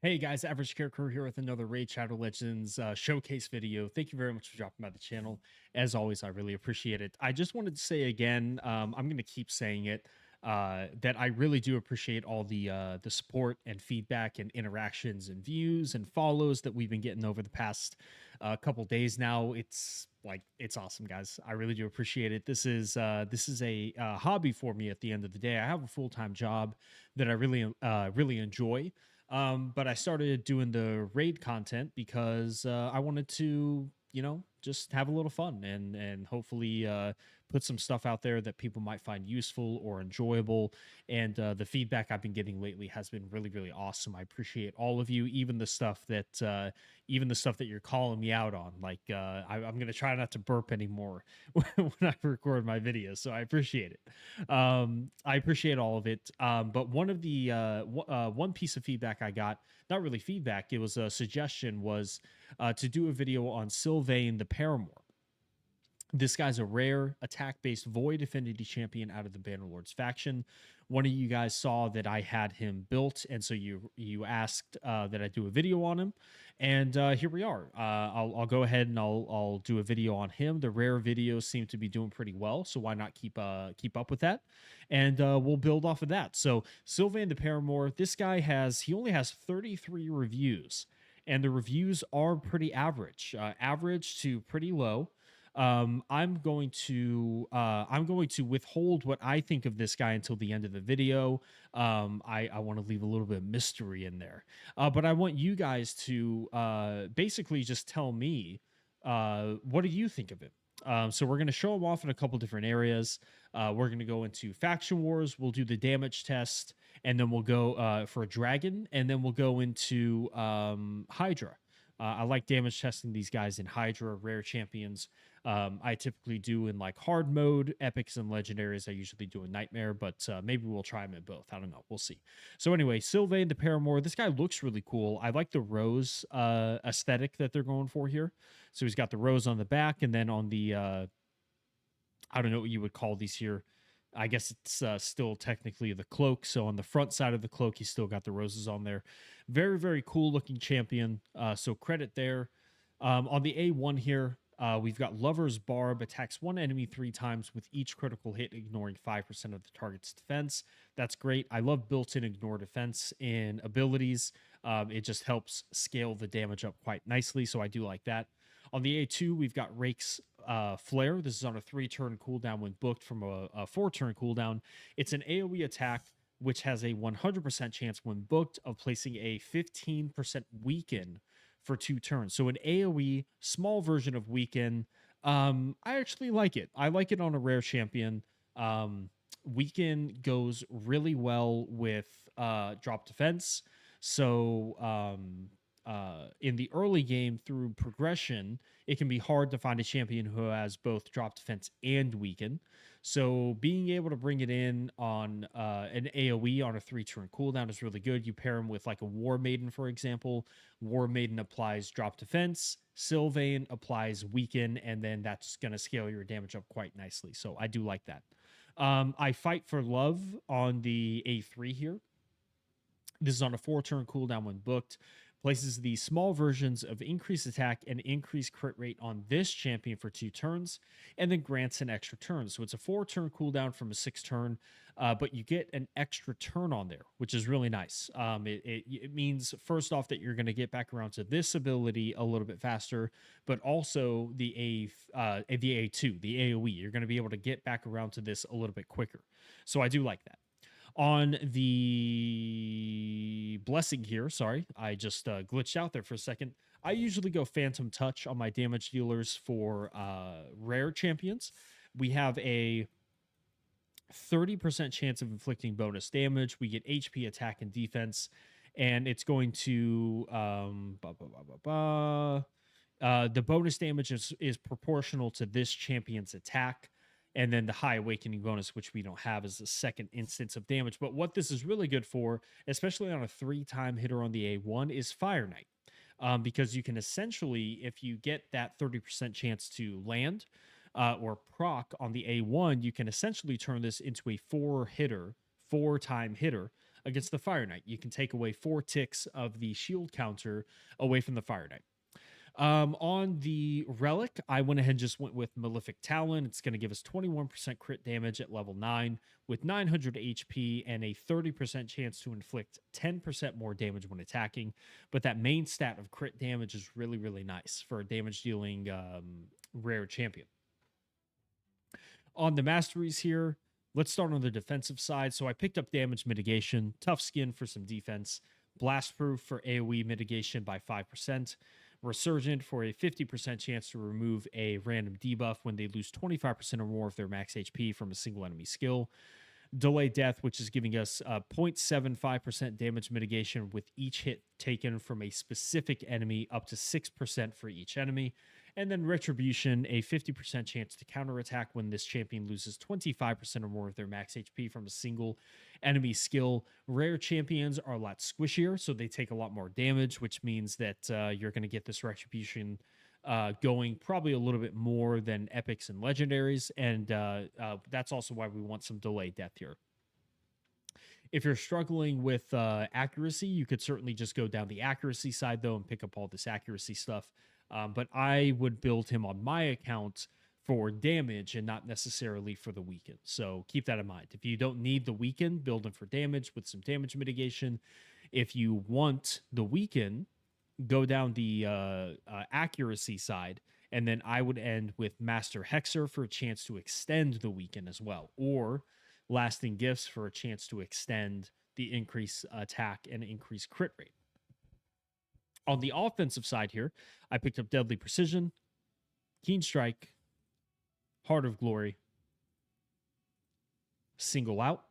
Hey guys, Average Character here with another Raid Shadow Legends showcase video. Thank you very much for dropping by the channel. As always, I really appreciate it. I just wanted to say again, I'm going to keep saying it, that I really do appreciate all the support and feedback and interactions and views and follows that we've been getting over the past couple days now. It's awesome, guys. I really do appreciate it. This is a hobby for me. At the end of the day, I have a full-time job that I really enjoy. But I started doing the raid content because I wanted to, just have a little fun and hopefully put some stuff out there that people might find useful or enjoyable. And the feedback I've been getting lately has been really awesome. I appreciate all of you, even the stuff that you're calling me out on. Like I'm gonna try not to burp anymore when I record my videos, so I appreciate it. I appreciate all of it. But one piece of feedback I got, not really feedback, it was a suggestion, was to do a video on Silvain the Paramour. This guy's a rare attack-based void affinity champion out of the Bannerlords faction. One of you guys saw that I had him built, and so you asked that I do a video on him, and here we are. I'll go ahead and I'll do a video on him. The rare videos seem to be doing pretty well, so why not keep up with that? And we'll build off of that. So Sylvain the Paramour, this guy he only has 33 reviews, and the reviews are pretty average to pretty low. I'm going to withhold what I think of this guy until the end of the video. I want to leave a little bit of mystery in there, but I want you guys to basically just tell me what do you think of it. So we're going to show him off in a couple different areas. We're going to go into faction wars. We'll do the damage test, and then we'll go for a dragon, and then we'll go into Hydra. I like damage testing these guys in Hydra, rare champions. I typically do in like hard mode, epics and legendaries. I usually do a nightmare, but maybe we'll try them in both. I don't know. We'll see. So anyway, Silvain the Paramour. This guy looks really cool. I like the rose aesthetic that they're going for here. So he's got the rose on the back, and then on the I don't know what you would call these here. I guess it's still technically the cloak. So on the front side of the cloak, he's still got the roses on there. Very cool looking champion. So credit there. On the A1 here, we've got Lover's Barb, attacks one enemy 3 times with each critical hit, ignoring 5% of the target's defense. That's great. I love built-in ignore defense in abilities. It just helps scale the damage up quite nicely, so I do like that. On the A2, we've got Rake's Flare. This is on a 3-turn cooldown when booked from a 4-turn cooldown. It's an AoE attack which has a 100% chance when booked of placing a 15% weaken for 2 turns. So an AoE small version of weaken. I actually like it. I like it on a rare champion. Weaken goes really well with drop defense. So in the early game through progression, it can be hard to find a champion who has both drop defense and weaken. So being able to bring it in on an AoE on a 3-turn cooldown is really good. You pair him with like a War Maiden, for example. War Maiden applies drop defense, Sylvain applies weaken, and then that's going to scale your damage up quite nicely. So I do like that. I fight for love on the A3 here. This is on a 4-turn cooldown when booked. Places the small versions of increased attack and increased crit rate on this champion for 2 turns, and then grants an extra turn. So it's a 4-turn cooldown from a 6-turn, but you get an extra turn on there, which is really nice. It means, first off, that you're going to get back around to this ability a little bit faster, but also the A2, the AoE. You're going to be able to get back around to this a little bit quicker. So I do like that. On the blessing here, sorry, I just glitched out there for a second. I usually go Phantom Touch on my damage dealers for rare champions. We have a 30% chance of inflicting bonus damage. We get HP, attack, and defense, and it's going to the bonus damage is proportional to this champion's attack. And then the High Awakening bonus, which we don't have, is the second instance of damage. But what this is really good for, especially on a 3-time hitter on the A1, is Fire Knight. Because you can essentially, if you get that 30% chance to land or proc on the A1, you can essentially turn this into a 4-time hitter against the Fire Knight. You can take away 4 ticks of the shield counter away from the Fire Knight. On the Relic, I went ahead and just went with Malefic Talon. It's going to give us 21% crit damage at level 9 with 900 HP and a 30% chance to inflict 10% more damage when attacking. But that main stat of crit damage is really, really nice for a damage dealing rare champion. On the Masteries here, let's start on the defensive side. So I picked up damage mitigation, tough skin for some defense, blast proof for AoE mitigation by 5%, Resurgent for a 50% chance to remove a random debuff when they lose 25% or more of their max HP from a single enemy skill. Delay Death, which is giving us 0.75% damage mitigation with each hit taken from a specific enemy, up to 6% for each enemy. And then Retribution, a 50% chance to counterattack when this champion loses 25% or more of their max HP from a single enemy skill. Rare champions are a lot squishier, so they take a lot more damage, which means that you're going to get this Retribution going probably a little bit more than epics and legendaries, and that's also why we want some Delay Death here. If you're struggling with accuracy, you could certainly just go down the accuracy side, though, and pick up all this accuracy stuff. But I would build him on my account for damage and not necessarily for the weaken. So keep that in mind. If you don't need the weaken, build him for damage with some damage mitigation. If you want the weaken, go down the accuracy side, and then I would end with Master Hexer for a chance to extend the weaken as well, or Lasting Gifts for a chance to extend the increase attack and increase crit rate. On the offensive side here, I picked up Deadly Precision, Keen Strike, Heart of Glory, Single Out,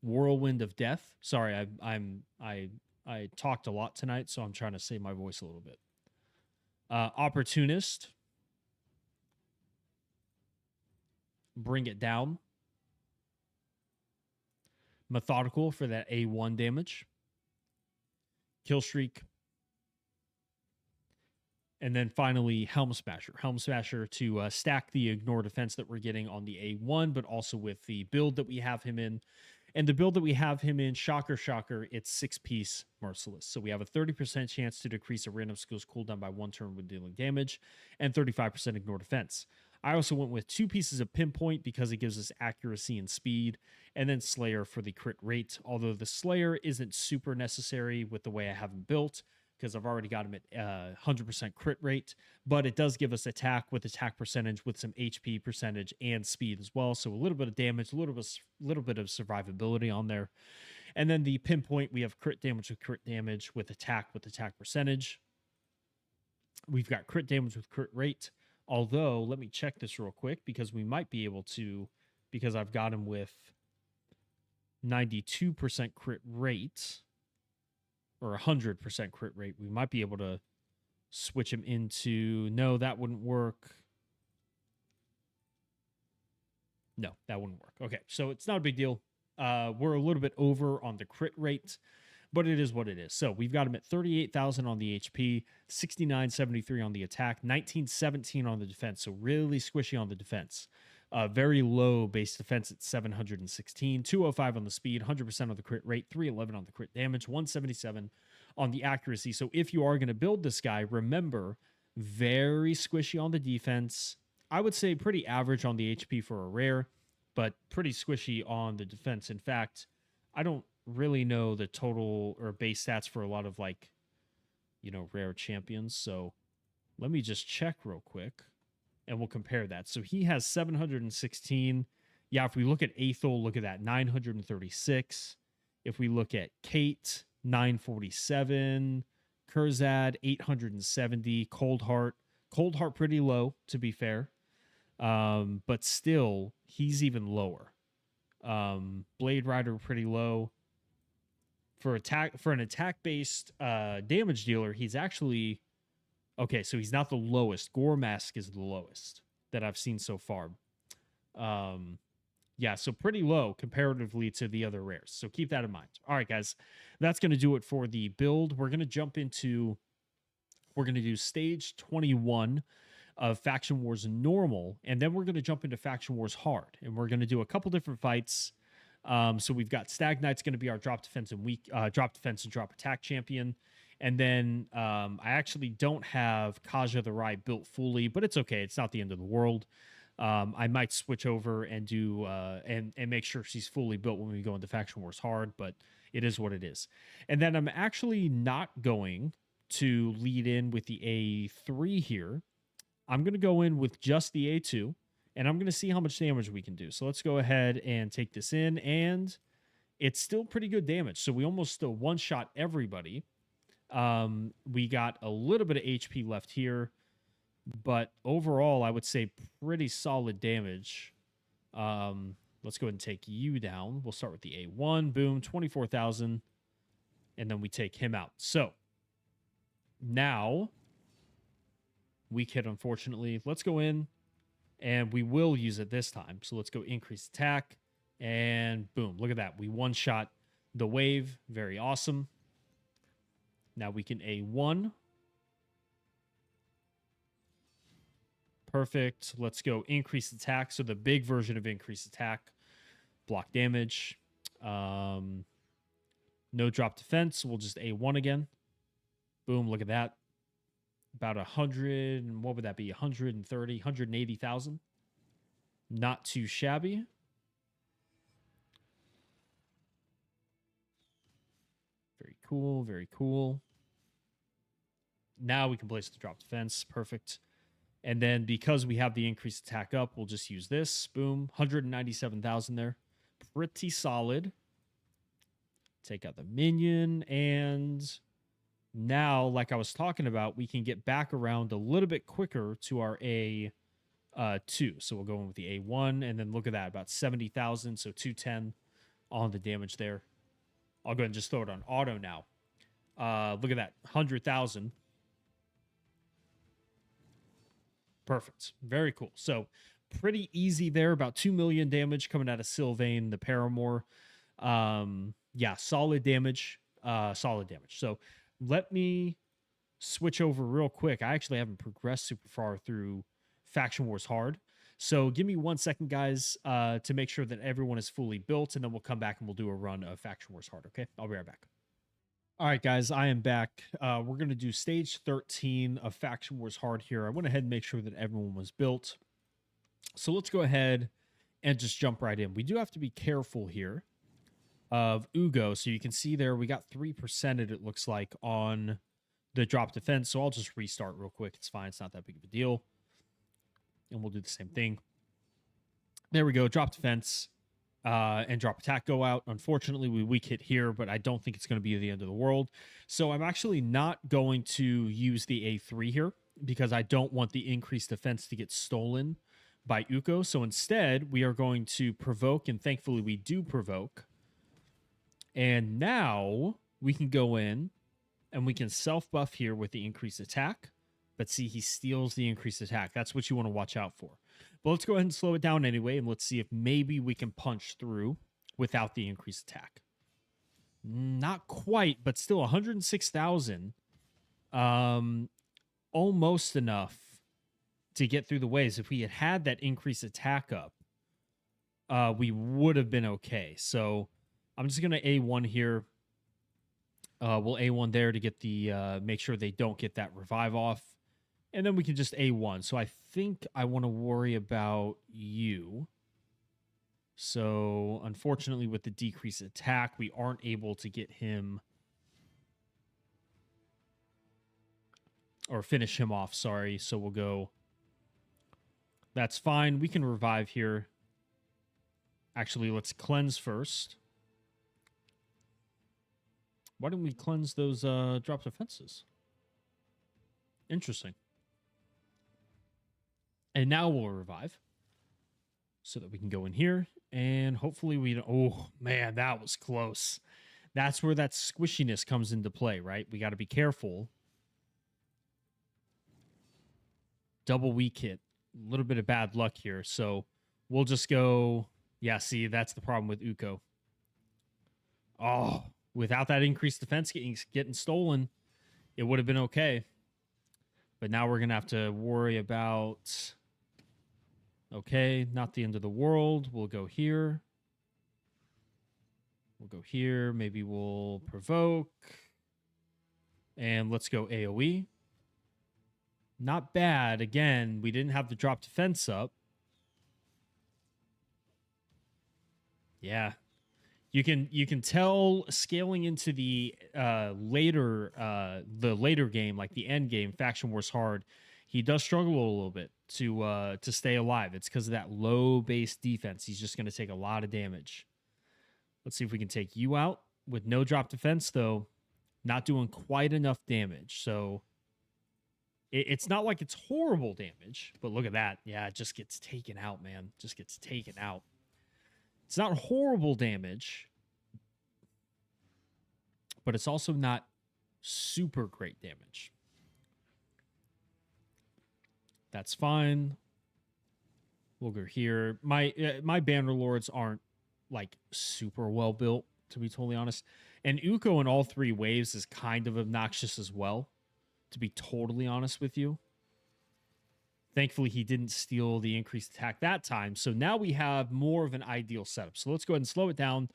Whirlwind of Death. Sorry, I talked a lot tonight, so I'm trying to save my voice a little bit. Opportunist, Bring It Down, Methodical for that A1 damage, Kill Streak, and then finally Helm Smasher. Helm Smasher to stack the ignore defense that we're getting on the A1, but also with the build that we have him in. And the build that we have him in, shocker, shocker, it's 6-piece Merciless. So we have a 30% chance to decrease a random skill's cooldown by 1 turn when dealing damage, and 35% ignore defense. I also went with 2 pieces of Pinpoint because it gives us accuracy and speed, and then Slayer for the crit rate, although the Slayer isn't super necessary with the way I have him built, because I've already got him at 100% crit rate, but it does give us attack with attack percentage with some HP percentage and speed as well. So a little bit of damage, a little bit of survivability on there. And then the Pinpoint, we have crit damage with attack percentage. We've got crit damage with crit rate. Although, let me check this real quick because we might be able to, because I've got him with 92% crit rate, or 100% crit rate, we might be able to switch him into... No, that wouldn't work. No, that wouldn't work. Okay, so it's not a big deal. We're a little bit over on the crit rate, but it is what it is. So we've got him at 38,000 on the HP, 6973 on the attack, 1917 on the defense, so really squishy on the defense. Very low base defense at 716, 205 on the speed, 100% on the crit rate, 311 on the crit damage, 177 on the accuracy. So if you are going to build this guy, remember, very squishy on the defense. I would say pretty average on the HP for a rare, but pretty squishy on the defense. In fact, I don't really know the total or base stats for a lot of, like, you know, rare champions. So let me just check real quick, and we'll compare that. So he has 716. Yeah, if we look at Aethel, look at that, 936. If we look at Kate, 947. Kurzad, 870. Coldheart pretty low, to be fair. But still, he's even lower. Blade Rider pretty low. For an attack-based damage dealer, he's actually... Okay, so he's not the lowest. Gore Mask is the lowest that I've seen so far. Yeah, so pretty low comparatively to the other rares. So keep that in mind. All right, guys, that's going to do it for the build. We're going to do stage 21 of Faction Wars Normal, and then we're going to jump into Faction Wars Hard. And we're going to do a couple different fights. So we've got Stag Knight's going to be our drop defense and drop defense and drop attack champion. And then I actually don't have Kaja the Rye built fully, but it's okay. It's not the end of the world. I might switch over and do and make sure she's fully built when we go into Faction Wars Hard, but it is what it is. And then I'm actually not going to lead in with the A3 here. I'm going to go in with just the A2, and I'm going to see how much damage we can do. So let's go ahead and take this in, and it's still pretty good damage. So we almost one-shot everybody. We got a little bit of HP left here, but overall, I would say pretty solid damage. Let's go ahead and take you down. We'll start with the A1. Boom, 24,000. And then we take him out. So now we could, unfortunately, let's go in and we will use it this time. So let's go increase attack and boom, look at that. We one-shot the wave. Very awesome. Now we can A1. Perfect. Let's go increase attack. So the big version of increase attack. Block damage. No drop defense. We'll just A1 again. Boom. Look at that. About 100. And what would that be? 130, 180,000. Not too shabby. Very cool. Very cool. Now we can place the drop defense. Perfect. And then because we have the increased attack up, we'll just use this. Boom. 197,000 there. Pretty solid. Take out the minion. And now, like I was talking about, we can get back around a little bit quicker to our A2. So we'll go in with the A1. And then look at that. About 70,000. So 210 on the damage there. I'll go ahead and just throw it on auto now. Look at that. 100,000. Perfect. Very cool. So pretty easy there. About 2 million damage coming out of Silvain the Paramour. Yeah, solid damage. Solid damage. So let me switch over real quick. I actually haven't progressed super far through Faction Wars Hard. So give me 1 second, guys, to make sure that everyone is fully built, and then we'll come back and we'll do a run of Faction Wars Hard, okay? I'll be right back. All right, guys, I am back. We're going to do stage 13 of Faction Wars Hard here. I went ahead and make sure that everyone was built. So let's go ahead and just jump right in. We do have to be careful here of Ugo. So you can see there we got 3%, it looks like, on the drop defense. So I'll just restart real quick. It's fine. It's not that big of a deal. And we'll do the same thing. There we go. Drop defense. And drop attack go out. Unfortunately, we weak hit here, but I don't think it's going to be the end of the world. So I'm actually not going to use the A3 here because I don't want the increased defense to get stolen by Uko. So instead, we are going to provoke, and thankfully we do provoke. And now we can go in and we can self-buff here with the increased attack. But see, he steals the increased attack. That's what you want to watch out for. But let's go ahead and slow it down anyway, and let's see if maybe we can punch through without the increased attack. Not quite, but still 106,000. Almost enough to get through the waves. If we had had that increased attack up, we would have been okay. So I'm just going to A1 here. We'll A1 there to get the make sure they don't get that revive off. And then we can just A1. So I think I want to worry about you. So unfortunately, with the decreased attack, we aren't able to get him or finish him off. Sorry. So we'll go. That's fine. We can revive here. Actually, let's cleanse first. Why didn't we cleanse those drop defenses? Interesting. And now we'll revive so that we can go in here and hopefully we don't. Oh, man, that was close. That's where that squishiness comes into play, right? We got to be careful. Double weak hit. A little bit of bad luck here. So we'll just go. Yeah, see, that's the problem with Uko. Oh, without that increased defense getting stolen, it would have been okay. But now we're going to have to worry about... Okay, not the end of the world. We'll go here. We'll go here. Maybe we'll provoke. And let's go AoE. Not bad. Again, we didn't have the drop defense up. Yeah. You can tell scaling into the later game, like the end game, Faction Wars Hard, he does struggle a little bit to stay alive. It's because of that low base defense. He's just going to take a lot of damage. Let's see if we can take you out with no drop defense, though. Not doing quite enough damage. So it's not like it's horrible damage, but look at that. Yeah, it just gets taken out, man. Just gets taken out. It's not horrible damage, but it's also not super great damage. That's fine. We'll go here. My Banner Lords aren't like super well built, to be totally honest. And Uko in all three waves is kind of obnoxious as well, to be totally honest with you. Thankfully, he didn't steal the increased attack that time. So now we have more of an ideal setup. So let's go ahead and slow it down,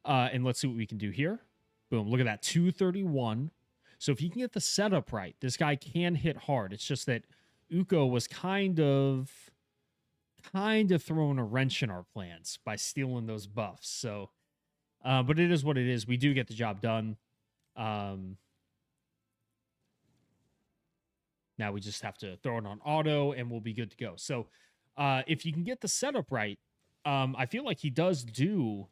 and let's see what we can do here. Boom, look at that, 231. So if you can get the setup right, this guy can hit hard. It's just that Uko was kind of throwing a wrench in our plans by stealing those buffs. So, but it is what it is. We do get the job done. Now we just have to throw it on auto and we'll be good to go. So if you can get the setup right, I feel like he does do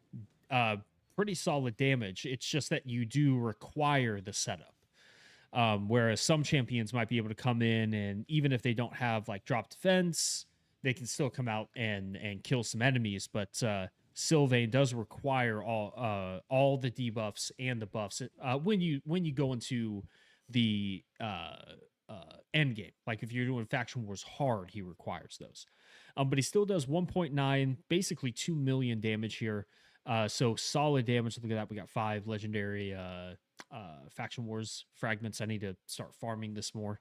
pretty solid damage. It's just that you do require the setup. Whereas some champions might be able to come in and even if they don't have like drop defense, they can still come out and kill some enemies. But Silvain does require all the debuffs and the buffs when you go into the end game. Like if you're doing Faction Wars Hard, he requires those. But he still does 1.9, basically 2 million damage here. So solid damage. Look at that. We got 5 legendary Faction Wars fragments. I need to start farming this more.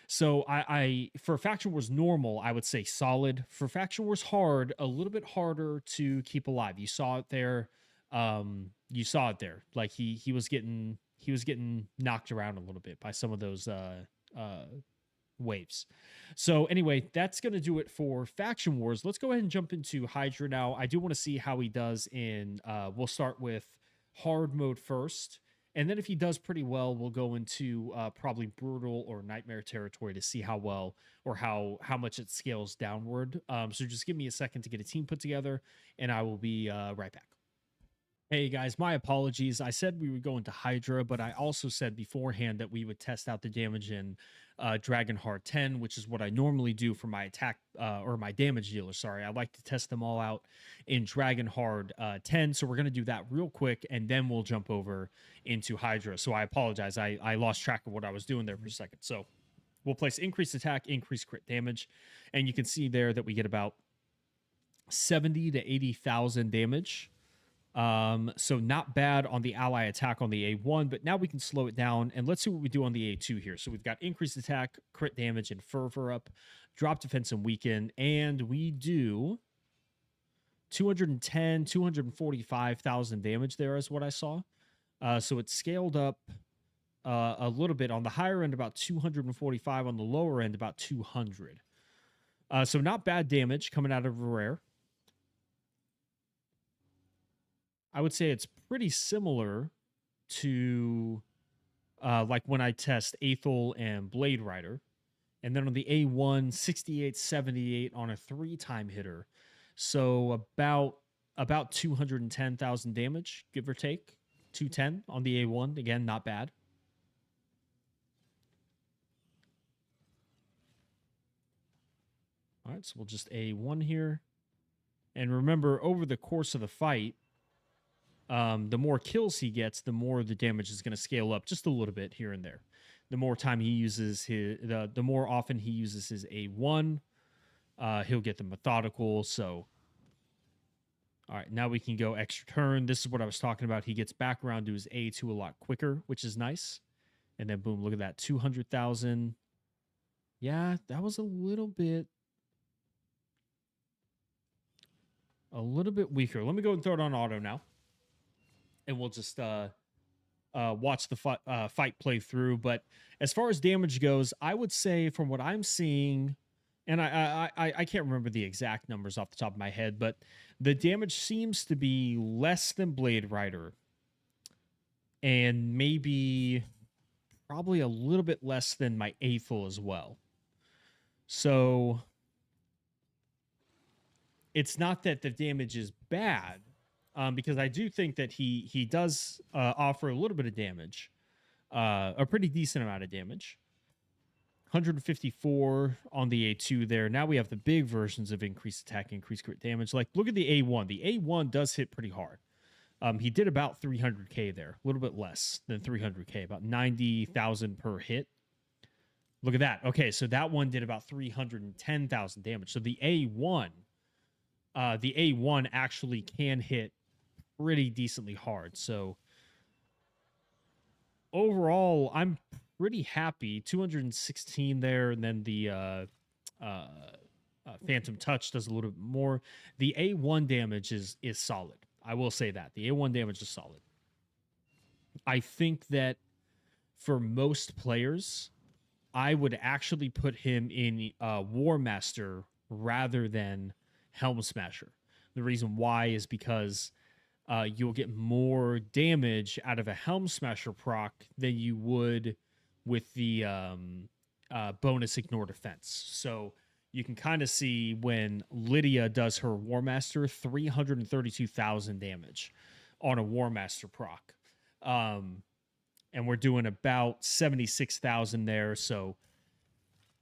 So I for Faction Wars normal, I would say solid. For Faction Wars Hard, a little bit harder to keep alive. You saw it there. You saw it there. Like he was getting knocked around a little bit by some of those waves. So anyway, that's going to do it for Faction Wars. Let's go ahead and jump into Hydra now. I do want to see how he does in, we'll start with hard mode first. And then if he does pretty well, we'll go into probably brutal or nightmare territory to see how well or how much it scales downward. So just give me a second to get a team put together and I will be right back. Hey guys, my apologies. I said we would go into Hydra, but I also said beforehand that we would test out the damage in Dragon Heart 10, which is what I normally do for my attack or my damage dealer. Sorry, I like to test them all out in Dragon Heart 10. So we're going to do that real quick, and then we'll jump over into Hydra. So I apologize. I lost track of what I was doing there for a second. So we'll place increased attack, increased crit damage, and you can see there that we get about 70 to 80,000 damage. So not bad on the ally attack on the A1, but now we can slow it down and let's see what we do on the A2 here. So we've got increased attack, crit damage, and fervor up, drop defense and weaken, and we do 210, 245,000 damage there is what I saw. So it's scaled up a little bit on the higher end, about 245, on the lower end, about 200. So not bad damage coming out of a rare. I would say it's pretty similar to like when I test Aethel and Blade Rider. And then on the A1, 68, 78 on a 3-time hitter. So about 210,000 damage, give or take. 210 on the A1. Again, not bad. All right, so we'll just A1 here. And remember, over the course of the fight, the more kills he gets, the more the damage is going to scale up just a little bit here and there. The more time he uses the more often he uses his A1, he'll get the methodical. So, all right, now we can go extra turn. This is what I was talking about. He gets back around to his A2 a lot quicker, which is nice. And then boom, look at that, 200,000. Yeah, that was a little bit weaker. Let me go and throw it on auto now. and we'll just watch the fight play through. But as far as damage goes, I would say from what I'm seeing, and I can't remember the exact numbers off the top of my head, but the damage seems to be less than Blade Rider, and maybe probably a little bit less than my Aethel as well. So it's not that the damage is bad, because I do think that he does offer a little bit of damage, a pretty decent amount of damage. 154 on the A2 there. Now we have the big versions of increased attack, increased crit damage. Like, look at the A1. The A1 does hit pretty hard. He did about 300k there, a little bit less than 300k, about 90,000 per hit. Look at that. Okay, so that one did about 310,000 damage. So the A1 actually can hit pretty decently hard. So overall, I'm pretty happy. 216 there, and then the Phantom Touch does a little bit more. The A1 damage is solid. I will say that the A1 damage is solid. I think that for most players, I would actually put him in War Master rather than Helm Smasher. The reason why is because you'll get more damage out of a Helm Smasher proc than you would with the bonus Ignore Defense. So you can kind of see when Lydia does her War Master, 332,000 damage on a War Master proc. And we're doing about 76,000 there. So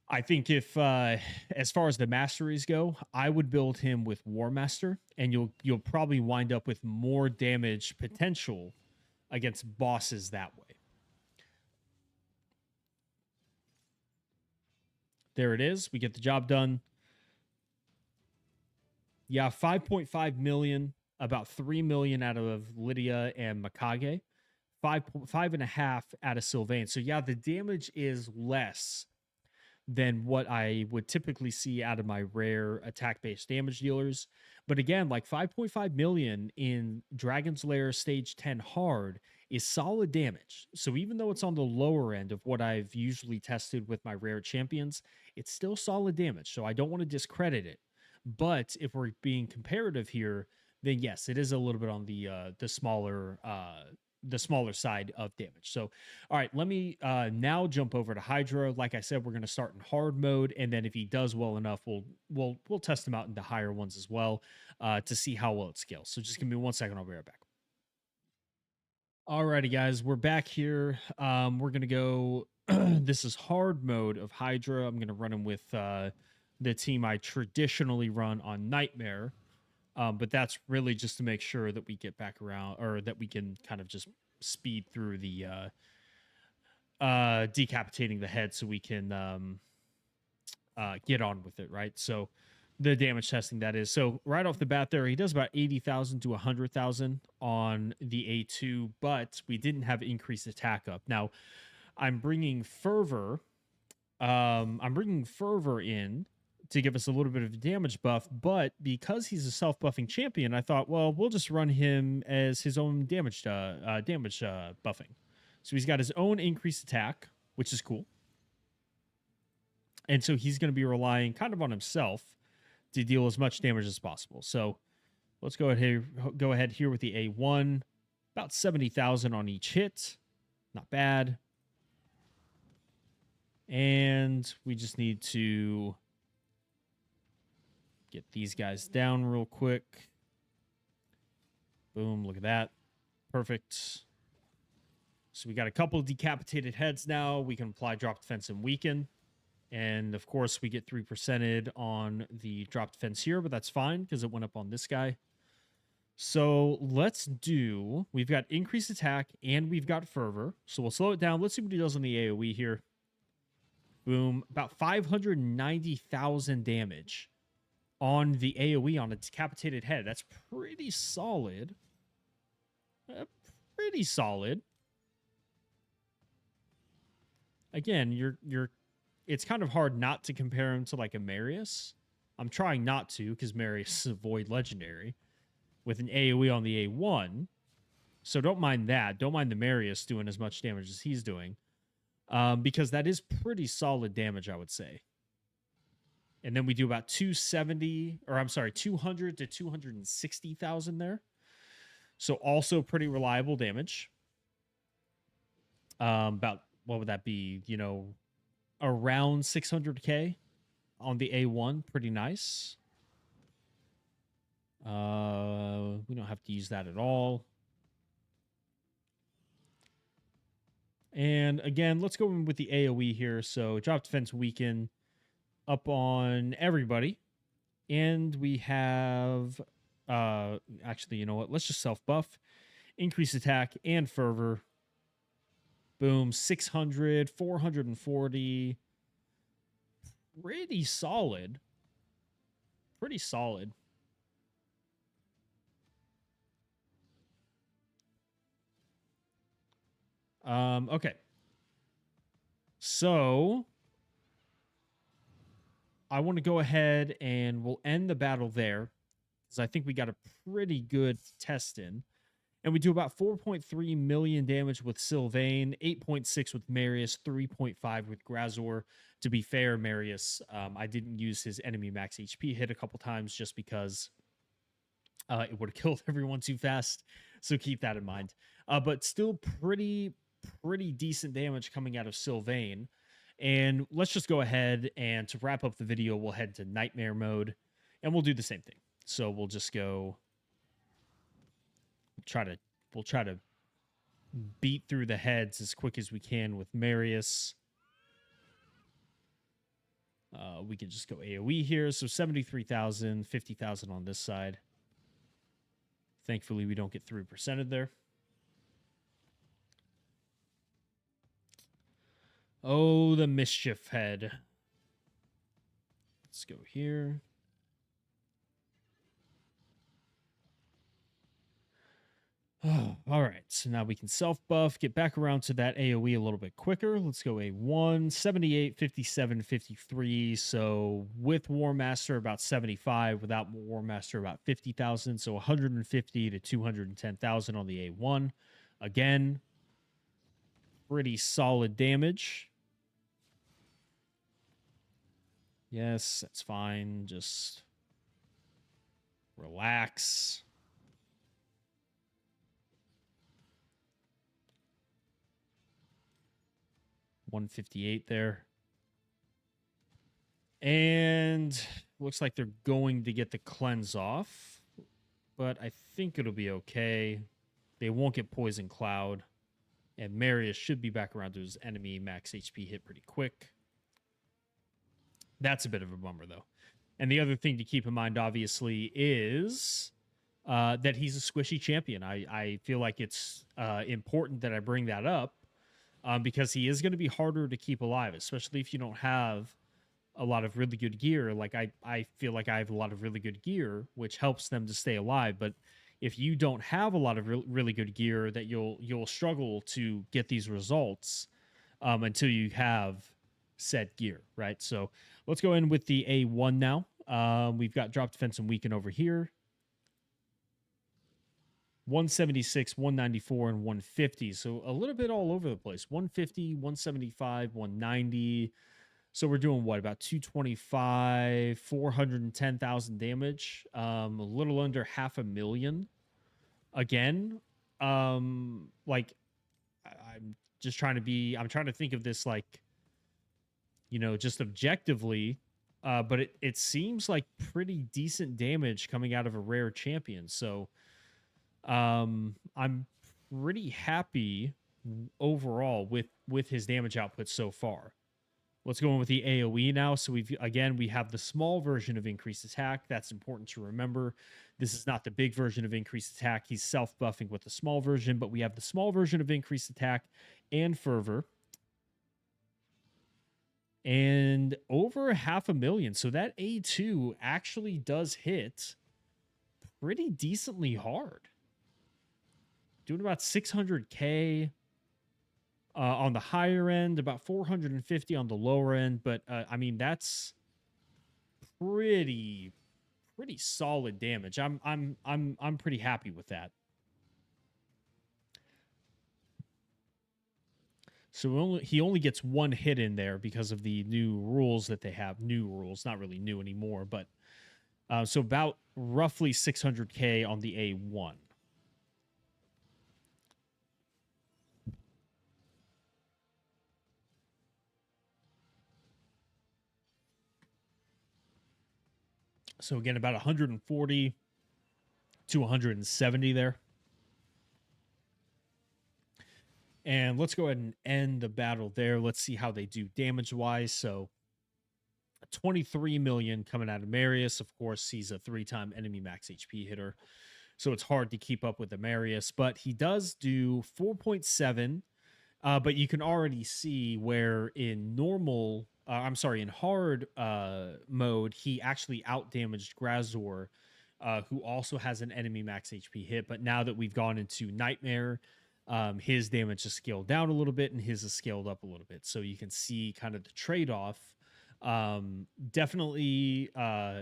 I think if, as far as the masteries go, I would build him with War Master, and you'll probably wind up with more damage potential against bosses that way. There it is. We get the job done. Yeah, 5.5 million, about 3 million out of Lydia and Mikage, 5.5 out of Silvain. So yeah, the damage is less than what I would typically see out of my rare attack-based damage dealers. But again, like 5.5 million in Dragon's Lair Stage 10 hard is solid damage. So even though it's on the lower end of what I've usually tested with my rare champions, it's still solid damage. So I don't want to discredit it. But if we're being comparative here, then yes, it is a little bit on the smaller side of damage. So, all right, let me now jump over to Hydra. Like I said, we're going to start in hard mode, and then if he does well enough, we'll test him out in the higher ones as well to see how well it scales. So just give me 1 second, I'll be right back. Alrighty, guys, we're back here. We're gonna go. This is hard mode of Hydra. I'm gonna run him with the team I traditionally run on Nightmare. But that's really just to make sure that we get back around, or that we can kind of just speed through the decapitating the head so we can get on with it, right? So the damage testing, that is. So right off the bat there, he does about 80,000 to 100,000 on the A2, but we didn't have increased attack up. Now, I'm bringing Fervor. I'm bringing Fervor in to give us a little bit of a damage buff, but because he's a self-buffing champion, I thought, well, we'll just run him as his own damage buffing. So he's got his own increased attack, which is cool. And so he's going to be relying kind of on himself to deal as much damage as possible. So let's go ahead here with the A1. About 70,000 on each hit. Not bad. And we just need to get these guys down real quick. Boom, look at that. Perfect. So we got a couple of decapitated heads now. We can apply drop defense and weaken. And of course, we get 3%ed on the drop defense here, but that's fine because it went up on this guy. So let's do, we've got increased attack and we've got fervor. So we'll slow it down. Let's see what he does on the AoE here. Boom, about 590,000 damage on the AoE on a decapitated head. That's pretty solid. Pretty solid. Again, it's kind of hard not to compare him to like a Marius. I'm trying not to because Marius is a void legendary with an AoE on the A1. So don't mind that. Don't mind the Marius doing as much damage as he's doing, because that is pretty solid damage, I would say. And then we do about 270, or I'm sorry, 200 to 260,000 there. So also pretty reliable damage. About, what would that be? You know, around 600k on the A1. Pretty nice. We don't have to use that at all. And again, let's go in with the AoE here. So drop defense weaken up on everybody. And we have, actually, you know what? Let's just self buff, increase attack and fervor. Boom, 600, 440. Pretty solid. Pretty solid. Okay. So I want to go ahead and we'll end the battle there because I think we got a pretty good test in. And we do about 4.3 million damage with Silvain, 8.6 with Marius, 3.5 with Grazor. To be fair, Marius, I didn't use his enemy max HP hit a couple times just because it would have killed everyone too fast. So keep that in mind. But still pretty decent damage coming out of Silvain. And let's just go ahead and to wrap up the video, we'll head to Nightmare mode and we'll do the same thing. So we'll just go we'll try to beat through the heads as quick as we can with Marius. We can just go AoE here. So 73,000, 50,000 on this side. Thankfully, we don't get 3%ed there. Oh, the mischief head. Let's go here. Oh, all right, so now we can self-buff, get back around to that AoE a little bit quicker. Let's go A1, 78, 57, 53. So with War Master, about 75. Without War Master, about 50,000. So 150 to 210,000 on the A1. Again, pretty solid damage. Yes, that's fine. Just relax. $158 there. And looks like they're going to get the cleanse off, but I think it'll be okay. They won't get Poison Cloud. And Marius should be back around to his enemy max HP hit pretty quick. That's a bit of a bummer, though. And the other thing to keep in mind, obviously, is that he's a squishy champion. I feel like it's important that I bring that up because he is going to be harder to keep alive, especially if you don't have a lot of really good gear. Like I feel like I have a lot of really good gear, which helps them to stay alive. But if you don't have a lot of really good gear, that you'll struggle to get these results until you have said gear, right? So let's go in with the A1 now. We've got drop defense and weaken over here. 176, 194, and 150. So a little bit all over the place. 150, 175, 190. So we're doing what, about 225, 410,000 damage, a little under 500,000. Again, like I'm just trying to be, I'm trying to think of this like, you know, just objectively, but it seems like pretty decent damage coming out of a rare champion. So I'm pretty happy overall with his damage output so far. Let's go in with the AoE now. So we have the small version of increased attack. That's important to remember. This is not the big version of increased attack. He's self-buffing with the small version, but we have the small version of increased attack and fervor. And over 500,000. So that A2 actually does hit pretty decently hard. Doing about 600k on the higher end, about 450 on the lower end, but I mean that's pretty solid damage. I'm pretty happy with that. So he only gets one hit in there because of the new rules that they have. New rules, not really new anymore, but so about roughly 600k on the A1. So again, about 140 to 170 there. And let's go ahead and end the battle there. Let's see how they do damage wise. So 23 million coming out of Marius. Of course, he's a 3-time enemy max HP hitter. So it's hard to keep up with the Marius, but he does do 4.7. But you can already see where in normal, in hard mode, he actually outdamaged Grazor, who also has an enemy max HP hit. But now that we've gone into Nightmare, his damage is scaled down a little bit and his is scaled up a little bit. So you can see kind of the trade off. Definitely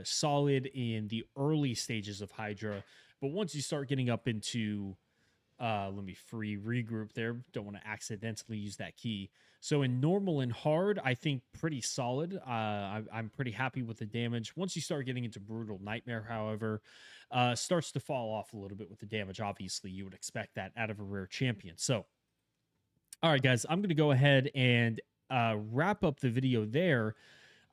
solid in the early stages of Hydra. But once you start getting up into let me regroup there. Don't want to accidentally use that key. So in normal and hard, I think pretty solid. I'm pretty happy with the damage. Once you start getting into brutal nightmare, however, starts to fall off a little bit with the damage. Obviously, you would expect that out of a rare champion. So, all right, guys, I'm going to go ahead and wrap up the video there.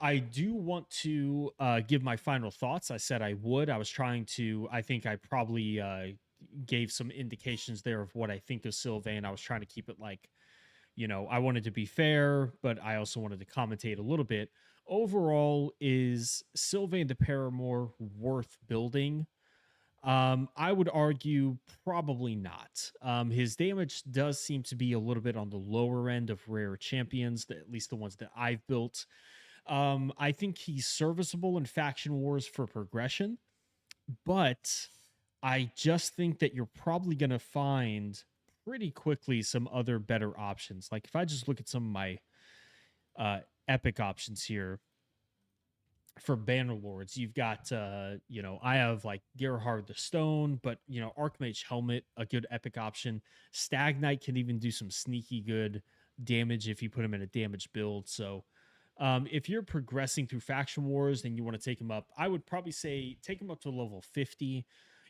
I do want to give my final thoughts. I said I would. I was trying to, I think I probably gave some indications there of what I think of Silvain. I was trying to keep it like, I wanted to be fair, but I also wanted to commentate a little bit. Overall, is Silvain the Paramour worth building? I would argue probably not. His damage does seem to be a little bit on the lower end of rare champions, at least the ones that I've built. I think he's serviceable in faction wars for progression, but I just think that you're probably going to find pretty quickly some other better options. Like if I just look at some of my epic options here for Banner Lords, you've got, I have like Gerhard the Stone, but, Archmage Helmet, a good epic option. Stag Knight can even do some sneaky good damage if you put him in a damage build. So, if you're progressing through faction wars and you want to take him up, I would probably say take him up to level 50.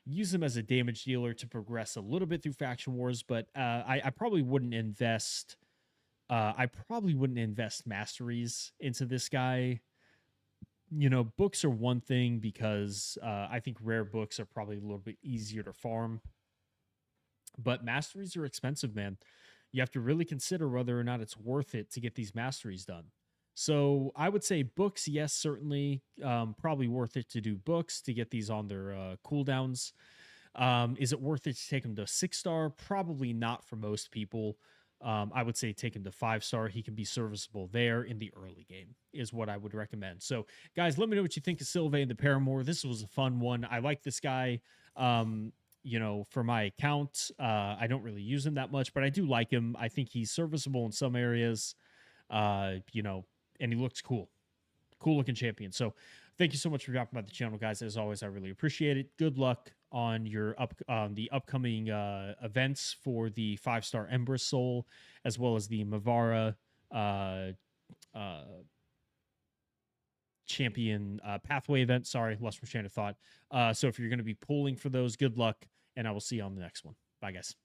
Use him as a damage dealer to progress a little bit through faction wars, but I probably wouldn't invest. I probably wouldn't invest masteries into this guy. Books are one thing because I think rare books are probably a little bit easier to farm, but masteries are expensive, man. You have to really consider whether or not it's worth it to get these masteries done. So I would say books, yes, certainly, probably worth it to do books to get these on their cooldowns. Is it worth it to take him to 6-star? Probably not for most people. I would say take him to 5-star. He can be serviceable there in the early game, is what I would recommend. So, guys, let me know what you think of Silvain the Paramour. This was a fun one. I like this guy. For my account, I don't really use him that much, but I do like him. I think he's serviceable in some areas. And he looks cool. Cool looking champion. So thank you so much for dropping by the channel, guys. As always, I really appreciate it. Good luck on your the upcoming events for the 5-star Ember Soul, as well as the Mavara champion pathway event. Sorry, lost my train of thought. So if you're going to be pulling for those, good luck, and I will see you on the next one. Bye, guys.